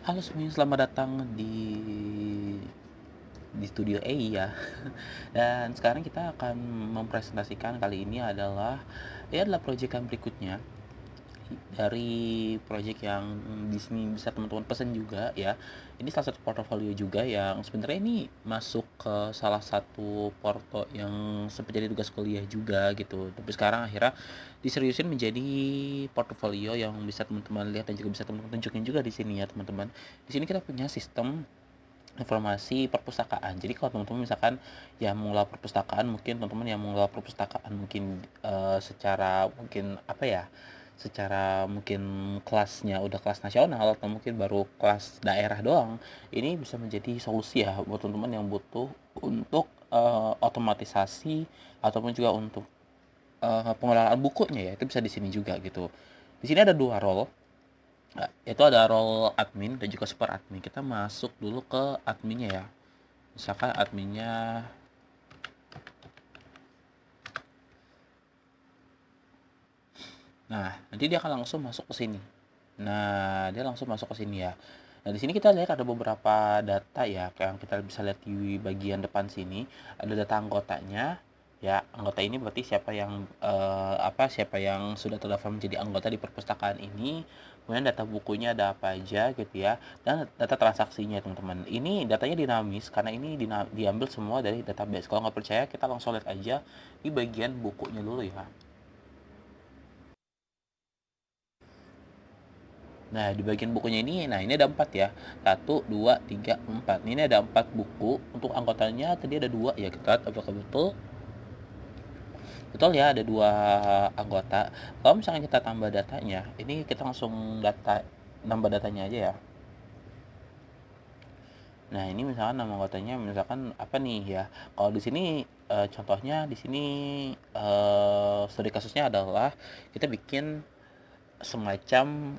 Halo semuanya, selamat datang di studio A ya. Dan sekarang kita akan mempresentasikan kali ini adalah proyek yang berikutnya dari proyek yang di sini bisa teman-teman pesen juga ya. Ini salah satu portofolio juga yang sebenarnya ini masuk ke salah satu porto yang sempat jadi tugas kuliah juga gitu. Tapi sekarang akhirnya diseriusin menjadi portofolio yang bisa teman-teman lihat dan juga bisa teman-teman tunjukin juga di sini ya teman-teman. Di sini kita punya sistem informasi perpustakaan. Jadi kalau teman-teman misalkan yang mengelola perpustakaan, mungkin teman-teman yang mengelola perpustakaan mungkin secara mungkin apa ya? Secara mungkin kelasnya udah kelas nasional atau mungkin baru kelas daerah doang. Ini bisa menjadi solusi ya buat teman-teman yang butuh untuk otomatisasi ataupun juga untuk pengelolaan bukunya ya. Itu bisa di sini juga gitu. Di sini ada dua role. Nah, itu ada role admin dan juga super admin. Kita masuk dulu ke adminnya ya. Misalkan adminnya, nah nanti dia akan langsung masuk ke sini. Nah, dia langsung masuk ke sini ya. Nah, di sini kita lihat ada beberapa data ya, yang kita bisa lihat di bagian depan sini. Ada data anggotanya. Ya, anggota ini berarti siapa yang sudah terdaftar menjadi anggota di perpustakaan ini. Kemudian data bukunya ada apa aja gitu ya. Dan data transaksinya, teman-teman. Ini datanya dinamis karena ini diambil semua dari database. Kalau nggak percaya, kita langsung lihat aja di bagian bukunya dulu ya. Nah, di bagian bukunya ini, nah ini ada 4 ya. Satu, 2, 3, 4. Ini ada 4 buku. Untuk anggotanya tadi ada 2 ya. Kita lihat apakah betul. Betul ya, ada 2 anggota. Kalau misalkan kita tambah datanya, ini kita langsung nambah datanya aja ya. Nah, ini misalkan nama anggotanya misalkan apa nih ya. Kalau di sini contohnya di sini studi kasusnya adalah kita bikin semacam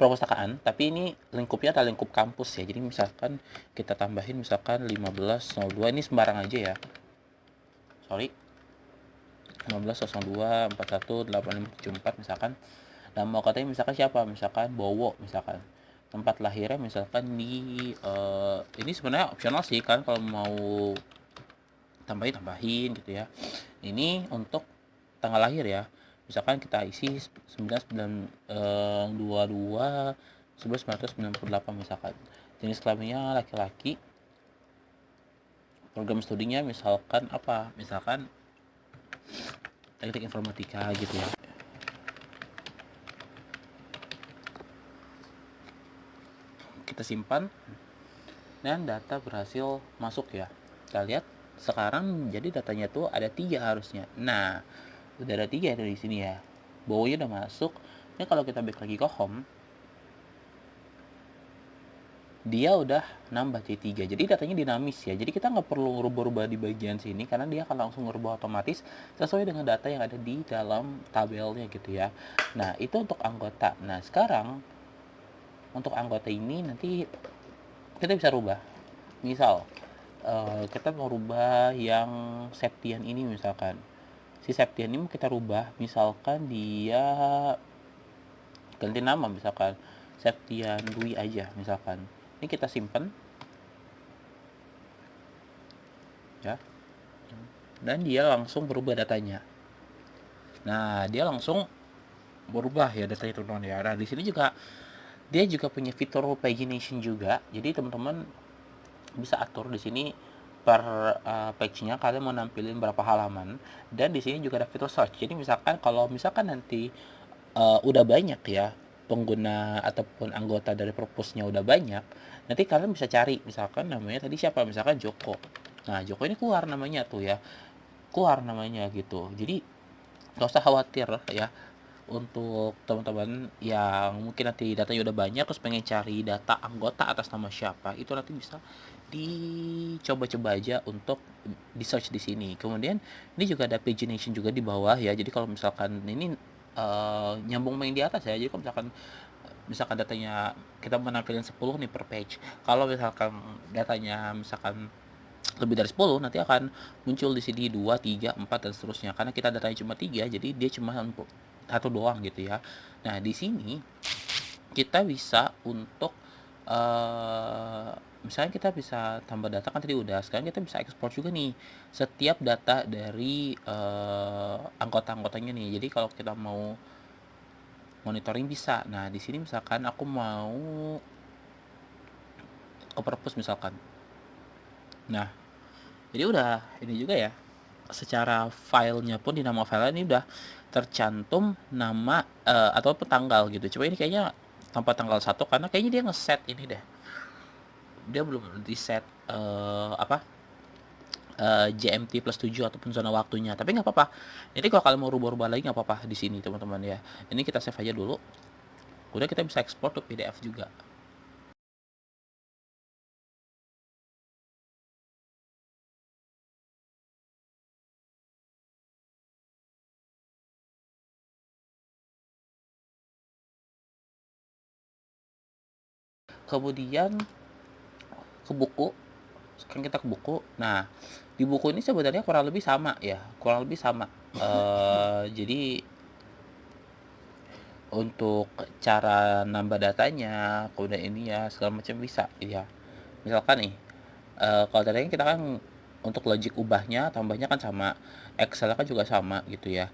perpustakaan, tapi ini lingkupnya adalah lingkup kampus ya. Jadi misalkan kita tambahin misalkan 1502, ini sembarang aja ya. Sorry. 1502 418574 misalkan. Dan mau katanya misalkan siapa? Misalkan Bowo misalkan. Tempat lahirnya misalkan di ini sebenarnya opsional sih kan kalau mau tambahin gitu ya. Ini untuk tanggal lahir ya. Misalkan kita isi 9922 1998 misalkan. Jenis kelaminnya laki-laki. Program studinya misalkan apa? Misalkan teknik informatika gitu ya. Kita simpan dan data berhasil masuk ya. Kita lihat sekarang jadi datanya tuh ada 3 harusnya. Nah, udah ada 3 dari sini ya. Bawahnya udah masuk. Ini kalau kita balik lagi ke home, dia udah nambah C3. Jadi datanya dinamis ya. Jadi kita nggak perlu rubah-rubah di bagian sini karena dia akan langsung ngerubah otomatis sesuai dengan data yang ada di dalam tabelnya gitu ya. Nah, itu untuk anggota. Nah, sekarang untuk anggota ini nanti kita bisa rubah. Misal kita mau rubah yang Septian ini misalkan. Si Septian ini kita rubah misalkan dia ganti nama misalkan Septian Dwi aja misalkan. Ini kita simpen ya. Dan dia langsung berubah datanya. Nah, dia langsung berubah ya datanya teman-teman ya. Nah, di sini juga dia juga punya fitur pagination juga. Jadi teman-teman bisa atur di sini per page-nya kalian mau nampilin berapa halaman, dan di sini juga ada fitur search. Jadi kalau misalkan nanti udah banyak ya pengguna ataupun anggota dari perpusnya udah banyak, nanti kalian bisa cari misalkan namanya tadi siapa, misalkan Joko. Nah, Joko ini keluar namanya tuh ya, keluar namanya gitu. Jadi nggak usah khawatir ya untuk teman-teman yang mungkin nanti datanya udah banyak terus pengen cari data anggota atas nama siapa, itu nanti bisa dicoba-coba aja untuk di search di sini. Kemudian ini juga ada pagination juga di bawah ya. Jadi kalau misalkan ini nyambung main di atas ya. Jadi kalau misalkan datanya kita menampilkan 10 nih per page. Kalau misalkan datanya misalkan lebih dari 10 nanti akan muncul di sini 2, 3, 4 dan seterusnya. Karena kita datanya cuma 3, jadi dia cuma satu doang gitu ya. Nah, di sini kita bisa untuk misalnya kita bisa tambah data kan tadi udah, sekarang kita bisa ekspor juga nih setiap data dari anggota-anggotanya nih. Jadi kalau kita mau monitoring bisa. Nah, di sini misalkan aku mau ke perpus misalkan. Nah, jadi udah ini juga ya. Secara filenya pun di nama file ini udah tercantum nama atau tanggal gitu. Coba ini kayaknya tanpa tanggal 1 karena kayaknya dia ngeset ini deh. Dia belum di set GMT plus 7 ataupun zona waktunya. Tapi nggak apa-apa. Jadi kalau kalian mau rubah-rubah lagi nggak apa-apa di sini teman-teman ya. Ini kita save aja dulu. Udah kita bisa ekspor ke PDF juga. Kemudian ke buku. Sekarang kita ke buku. Nah, di buku ini sebenarnya kurang lebih sama ya. Kurang lebih sama. Jadi untuk cara nambah datanya, kemudian ini ya segala macam bisa ya. Misalkan nih, kalau tadi kita kan untuk logic ubahnya, tambahnya kan sama, Excel kan juga sama gitu ya.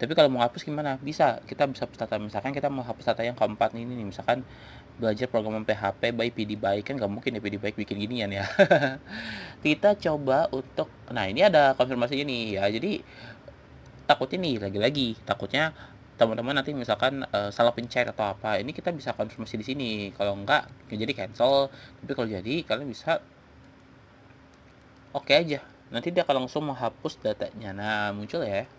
Tapi kalau mau hapus gimana? Bisa, kita bisa hapus data. Misalkan kita mau hapus data yang keempat ini nih, misalkan belajar programming PHP by PDBike, kan nggak mungkin ya PDBike bikin ginian ya. Kita coba untuk, nah ini ada konfirmasinya nih ya. Jadi takutnya nih lagi-lagi, takutnya teman-teman nanti misalkan salah pencet atau apa, ini kita bisa konfirmasi di sini. Kalau enggak ya jadi cancel, tapi kalau jadi kalian bisa oke aja, nanti dia akan langsung menghapus datanya. Nah, muncul ya.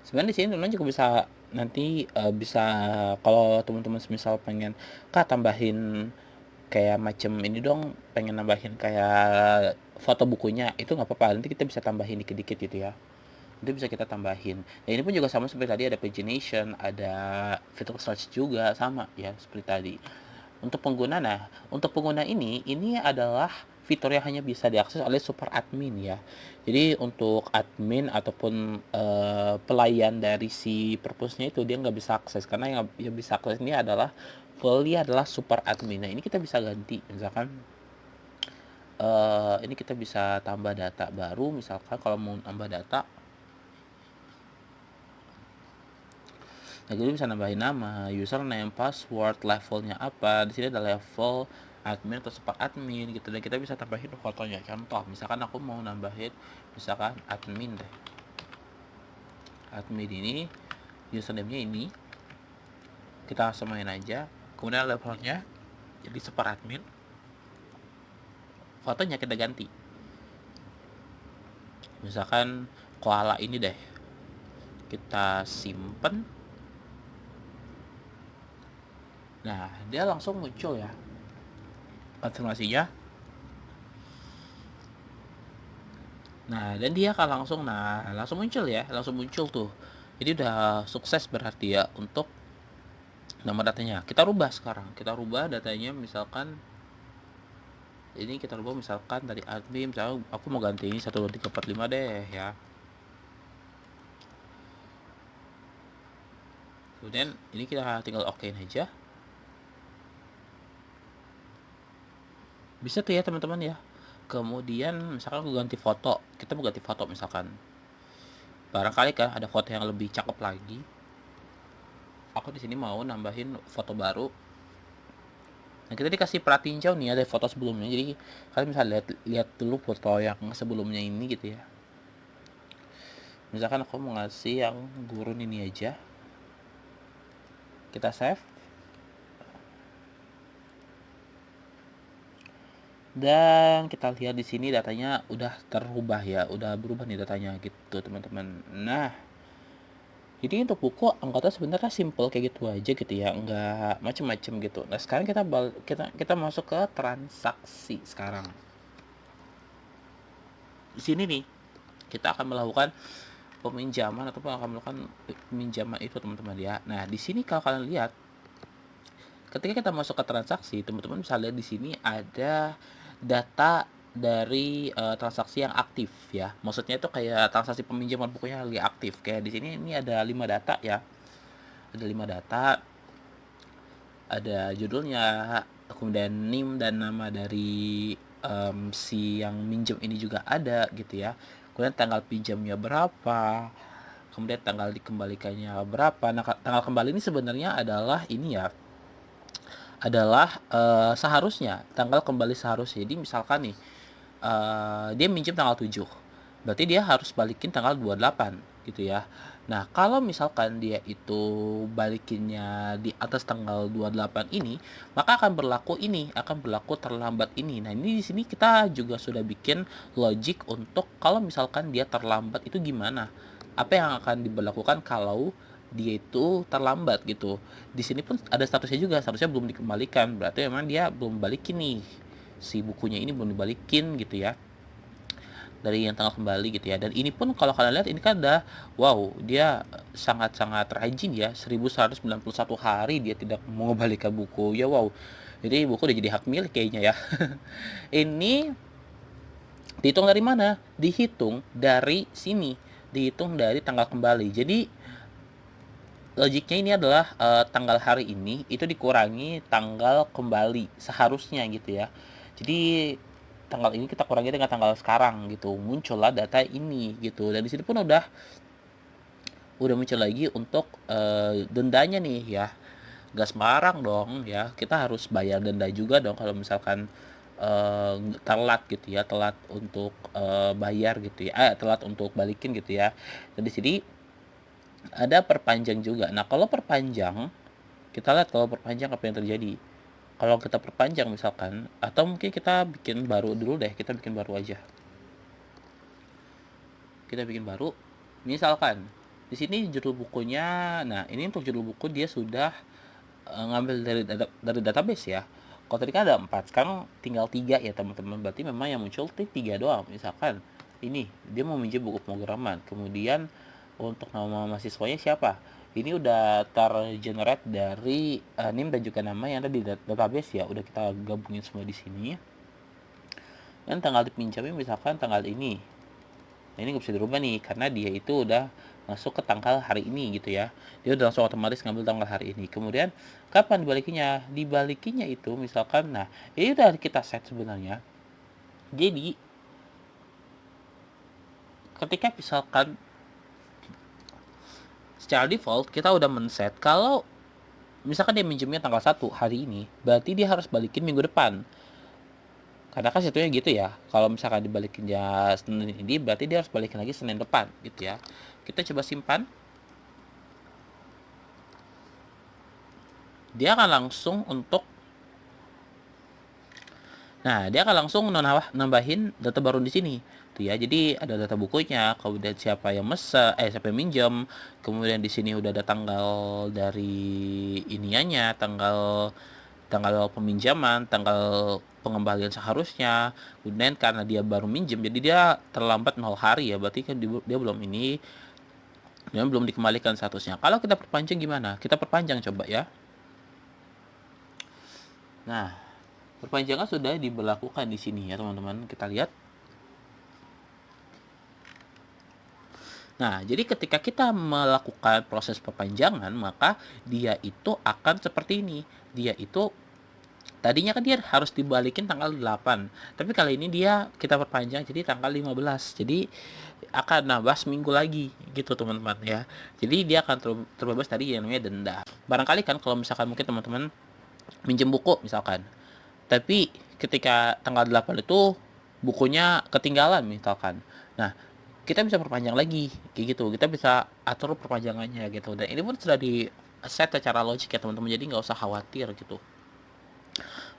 Sebenarnya di sini teman-teman juga bisa nanti bisa kalau teman-teman misal pengen tambahin kayak macam ini dong, pengen nambahin kayak foto bukunya, itu nggak apa-apa, nanti kita bisa tambahin dikit-dikit gitu ya. Itu bisa kita tambahin. Nah, ini pun juga sama seperti tadi, ada pagination, ada fitur search juga sama ya seperti tadi. Untuk pengguna, nah untuk pengguna ini adalah fitur yang hanya bisa diakses oleh super admin ya. Jadi untuk admin ataupun pelayan dari si perpusnya itu dia nggak bisa akses, karena yang bisa akses ini adalah fully adalah super admin. Nah, ini kita bisa ganti, misalkan ini kita bisa tambah data baru, misalkan kalau mau tambah data. Nah, jadi bisa nambahin nama, username, password, levelnya apa. Di sini ada level admin atau super admin gitu, dan kita bisa tambahin fotonya. Contoh, misalkan aku mau nambahin misalkan admin deh. Admin ini username-nya ini. Kita samain aja. Kemudian levelnya jadi super admin. Fotonya kita ganti. Misalkan koala ini deh. Kita simpen. Nah, dia langsung muncul ya konfirmasinya. Nah, dan dia akan langsung muncul ya, langsung muncul tuh. Jadi udah sukses berarti ya untuk nama datanya. Kita rubah sekarang, kita rubah datanya, misalkan ini kita rubah misalkan dari admin, misalkan aku mau ganti ini 12345 deh ya. Kemudian ini kita tinggal okein aja. Bisa tuh ya teman-teman ya. Kemudian misalkan aku ganti foto, kita mau ganti foto misalkan. Barangkali kan ada foto yang lebih cakep lagi. Aku di sini mau nambahin foto baru. Nah, kita dikasih pratinjau nih ada foto sebelumnya. Jadi kalian bisa lihat dulu foto yang sebelumnya ini gitu ya. Misalkan aku mau ngasih yang gurun ini aja. Kita save. Dan kita lihat di sini datanya udah terubah ya, udah berubah nih datanya gitu teman-teman. Nah, jadi untuk buku anggota sebenarnya simple kayak gitu aja gitu ya, nggak macem-macem gitu. Nah, sekarang kita masuk ke transaksi sekarang. Di sini nih kita akan melakukan peminjaman ataupun akan melakukan peminjaman itu teman-teman ya. Nah, di sini kalau kalian lihat ketika kita masuk ke transaksi, teman-teman bisa lihat di sini ada data dari transaksi yang aktif ya. Maksudnya itu kayak transaksi peminjaman bukunya lagi aktif. Kayak di sini ini ada 5 data ya. ada 5 data, ada judulnya, kemudian NIM dan nama dari si yang minjem ini juga ada gitu ya. Kemudian tanggal pinjamnya berapa, kemudian tanggal dikembalikannya berapa. Nah, tanggal kembali ini sebenarnya adalah ini ya, adalah seharusnya tanggal kembali seharusnya. Jadi misalkan nih, dia minjem tanggal 7, berarti dia harus balikin tanggal 28 gitu ya. Nah, kalau misalkan dia itu balikinnya di atas tanggal 28 ini, maka akan berlaku terlambat ini. Nah, ini di sini kita juga sudah bikin logic untuk kalau misalkan dia terlambat itu gimana. Apa yang akan diberlakukan kalau dia itu terlambat gitu. Di sini pun ada statusnya juga, statusnya belum dikembalikan. Berarti memang dia belum balikin nih. Si bukunya ini belum dibalikin gitu ya, dari yang tanggal kembali gitu ya. Dan ini pun kalau kalian lihat ini kan ada, wow, dia sangat-sangat rajin ya, 1191 hari dia tidak mengembalikan buku ya. Wow, jadi buku udah jadi hak milik kayaknya ya. Ini dihitung dari mana? Dihitung dari sini, dihitung dari tanggal kembali. Jadi logiknya ini adalah tanggal hari ini itu dikurangi tanggal kembali seharusnya gitu ya. Jadi tanggal ini kita kurangi dengan tanggal sekarang gitu, muncullah data ini gitu. Dan di sini pun udah muncul lagi untuk dendanya nih ya. Gas sembarang dong ya, kita harus bayar denda juga dong kalau misalkan telat gitu ya, telat untuk bayar gitu ya, telat untuk balikin gitu ya. Dan di sini ada perpanjang juga. Nah, kalau perpanjang, kita lihat kalau perpanjang apa yang terjadi. Kalau kita perpanjang misalkan, atau mungkin kita bikin baru dulu deh, kita bikin baru aja. Kita bikin baru, misalkan di sini judul bukunya. Nah, ini untuk judul buku dia sudah ngambil dari database ya. Kalau tadi kan ada 4, sekarang tinggal 3 ya teman-teman. Berarti memang yang muncul 3 doang. Misalkan ini dia mau minjem buku pemrograman, kemudian untuk nama mahasiswanya siapa, ini udah tergenerate dari NIM dan juga nama yang ada di database ya. Udah kita gabungin semua di sini. Dan tanggal dipinjamnya misalkan tanggal ini. Nah, ini nggak bisa dirubah nih karena dia itu udah masuk ke tanggal hari ini gitu ya. Dia udah langsung otomatis ngambil tanggal hari ini. Kemudian kapan dibalikinya? Dibalikinya itu misalkan, nah ini udah kita set sebenarnya. Jadi ketika misalkan secara default kita udah men-set kalau misalkan dia minjemnya tanggal 1 hari ini, berarti dia harus balikin minggu depan. Karena kan situnya gitu ya. Kalau misalkan dibalikin ya Senin ini, berarti dia harus balikin lagi Senin depan gitu ya. Kita coba simpan. Dia akan langsung untuk dia akan langsung nambahin data baru di sini. Tuh ya, jadi ada data bukunya, kemudian siapa yang siapa yang minjem, kemudian di sini udah ada tanggal dari iniannya, tanggal tanggal peminjaman, tanggal pengembalian seharusnya. Kemudian karena dia baru minjem, jadi dia terlambat 0 hari ya, berarti kan dia belum ini, dia belum dikembalikan statusnya. Kalau kita perpanjang gimana? Kita perpanjang coba ya. Nah, perpanjangan sudah diberlakukan di sini ya teman-teman. Kita lihat. Nah, jadi ketika kita melakukan proses perpanjangan, maka dia itu akan seperti ini. Dia itu tadinya kan dia harus dibalikin tanggal 8. Tapi kali ini kita perpanjang jadi tanggal 15. Jadi akan nambah seminggu lagi gitu teman-teman ya. Jadi dia akan terbebas dari yang namanya denda. Barangkali kan kalau misalkan mungkin teman-teman minjem buku misalkan, tapi ketika tanggal 8 itu bukunya ketinggalan misalkan. Nah, kita bisa perpanjang lagi kayak gitu. Kita bisa atur perpanjangannya gitu. Dan ini pun sudah di set secara logik ya teman-teman. Jadi nggak usah khawatir gitu.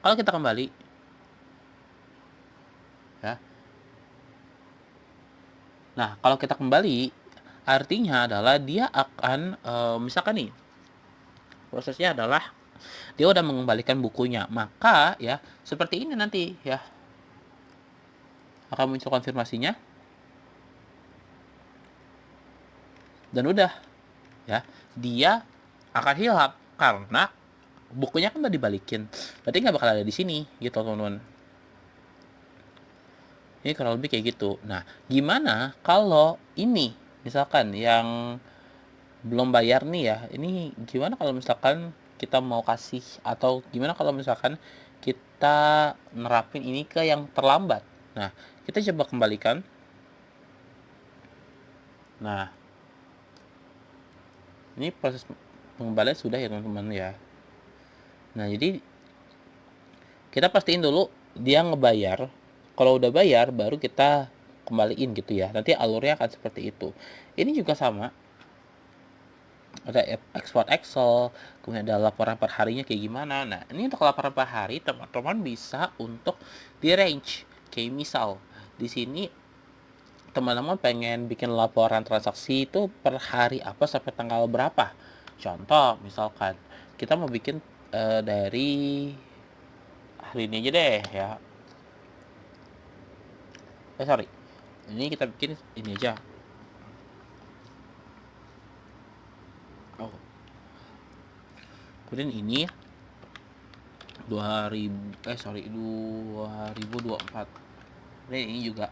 Kalau kita kembali ya. Nah, kalau kita kembali artinya adalah dia akan misalkan nih prosesnya adalah dia udah mengembalikan bukunya, maka ya seperti ini nanti ya akan muncul konfirmasinya dan udah ya dia akan hilang karena bukunya kan udah dibalikin, berarti nggak bakal ada di sini gitu teman-teman. Ini kurang lebih kayak gitu. Nah, gimana kalau ini misalkan yang belum bayar nih ya, ini gimana kalau misalkan kita mau kasih, atau gimana kalau misalkan kita nerapin ini ke yang terlambat. Nah, kita coba kembalikan. Nah, ini proses pengembalian sudah ya teman-teman ya. Nah, jadi kita pastiin dulu dia ngebayar. Kalau udah bayar baru kita kembaliin gitu ya. Nanti alurnya akan seperti itu. Ini juga sama, ada export Excel, kemudian ada laporan per harinya kayak gimana. Nah, ini untuk laporan per hari teman-teman bisa untuk di range. Kayak misal di sini teman-teman pengen bikin laporan transaksi itu per hari apa sampai tanggal berapa. Contoh misalkan kita mau bikin dari hari ini aja deh ya. Sorry, ini kita bikin ini aja. Oh, kemudian ini 2024. Dan ini juga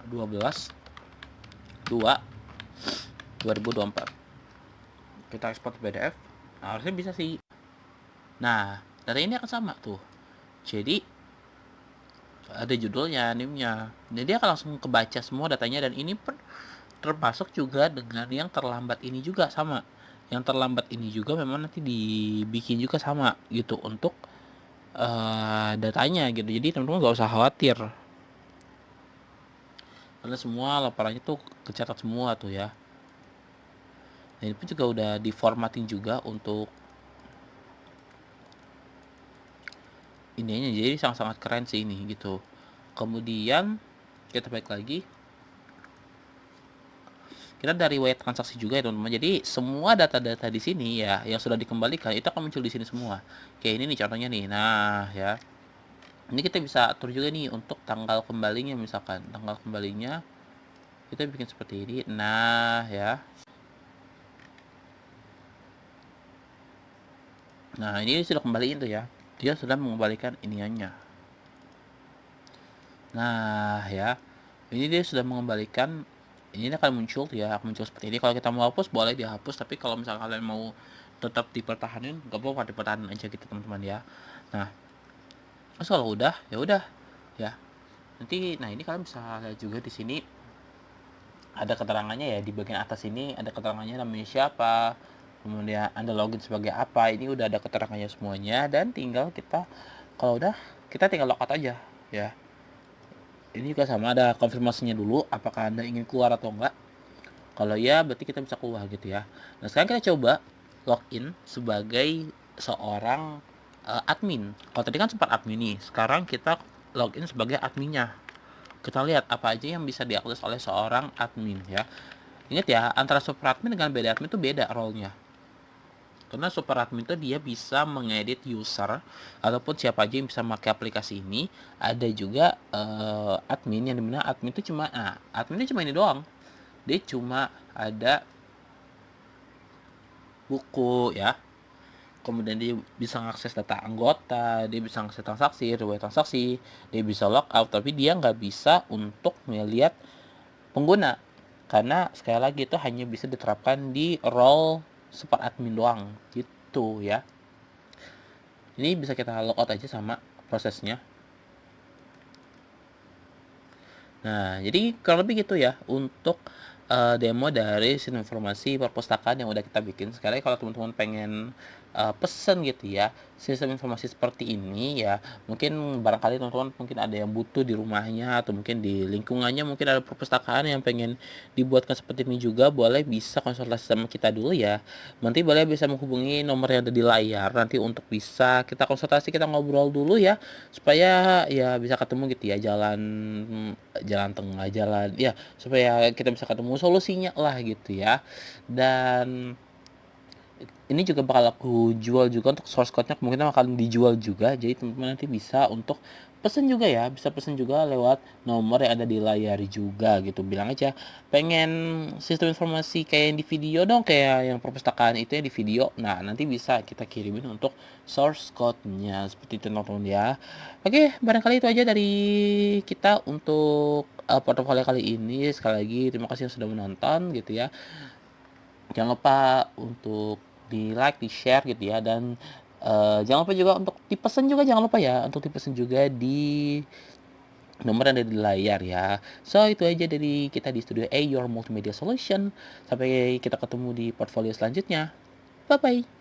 12/2/2024. Kita ekspor ke PDF. Nah, harusnya bisa sih. Nah, data ini akan sama tuh. Jadi ada judulnya, NIM-nya. Jadi dia akan langsung kebaca semua datanya, dan ini termasuk juga dengan yang terlambat ini juga sama. Yang terlambat ini juga memang nanti dibikin juga sama gitu untuk datanya gitu. Jadi teman-teman nggak usah khawatir, karena semua laporannya tuh kecatat semua tuh ya. Nah, ini pun juga udah diformatting juga untuk ininya, jadi sangat-sangat keren sih ini gitu. Kemudian kita balik lagi, kita dari wire transaksi juga ya teman-teman. Jadi semua data-data di sini ya yang sudah dikembalikan itu akan muncul di sini semua. Kayak ini nih contohnya nih. Nah, ya. Ini kita bisa atur juga nih untuk tanggal kembalinya, misalkan tanggal kembalinya kita bikin seperti ini. Nah, ya. Nah, ini sudah kembaliin tuh ya. Dia sudah mengembalikan iniannya. Nah, ya. Ini dia sudah mengembalikan, ini akan muncul ya, akan muncul seperti ini. Kalau kita mau hapus boleh dihapus, tapi kalau misalnya kalian mau tetap dipertahanin, gak apa-apa, dipertahanin aja gitu teman-teman ya. Nah, terus kalau udah ya udah ya. Nanti nah ini kalian bisa lihat juga di sini ada keterangannya ya, di bagian atas ini ada keterangannya, namanya siapa, kemudian Anda login sebagai apa. Ini udah ada keterangannya semuanya, dan tinggal kita, kalau udah kita tinggal logout aja ya. Ini juga sama, ada konfirmasinya dulu apakah Anda ingin keluar atau enggak. Kalau ya berarti kita bisa keluar gitu ya. Nah, sekarang kita coba login sebagai seorang admin. Kalau tadi kan sempat admin nih, sekarang kita login sebagai adminnya. Kita lihat apa aja yang bisa diakses oleh seorang admin ya. Ingat ya, antara super admin dengan beda admin itu beda role-nya. Karena super admin itu dia bisa mengedit user ataupun siapa aja yang bisa pakai aplikasi ini. Ada juga admin yang dimana admin itu cuma, adminnya cuma ini doang. Dia cuma ada buku ya, kemudian dia bisa mengakses data anggota, dia bisa mengakses transaksi, riwayat transaksi, dia bisa logout, tapi dia nggak bisa untuk melihat pengguna, karena sekali lagi itu hanya bisa diterapkan di role super admin doang gitu ya. Ini bisa kita logout aja sama prosesnya. Nah, jadi kurang lebih gitu ya untuk demo dari sistem informasi perpustakaan yang udah kita bikin. Sekali kalau teman-teman pengen pesen gitu ya sistem informasi seperti ini ya, mungkin barangkali teman-teman mungkin ada yang butuh di rumahnya atau mungkin di lingkungannya, mungkin ada perpustakaan yang pengen dibuatkan seperti ini juga, boleh bisa konsultasi sama kita dulu ya. Nanti boleh bisa menghubungi nomor yang ada di layar nanti untuk bisa kita konsultasi, kita ngobrol dulu ya, supaya ya bisa ketemu gitu ya, jalan jalan tengah, jalan ya, supaya kita bisa ketemu solusinya lah gitu ya. Dan ini juga bakal aku jual juga, untuk source code-nya kemungkinan akan dijual juga. Jadi teman-teman nanti bisa untuk pesen juga ya, bisa pesen juga lewat nomor yang ada di layar juga gitu. Bilang aja pengen sistem informasi kayak yang di video dong, kayak yang perpustakaan itu yang di video. Nah, nanti bisa kita kirimin untuk source code-nya seperti itu teman-teman ya. Oke, barangkali itu aja dari kita untuk portofolio kali ini. Sekali lagi terima kasih yang sudah menonton gitu ya. Jangan lupa untuk di like, di share gitu ya, dan jangan lupa juga untuk dipesan juga, jangan lupa ya untuk dipesan juga di nomor yang ada di layar ya. So itu aja dari kita di Studio A Your Multimedia Solution. Sampai kita ketemu di portfolio selanjutnya. Bye bye.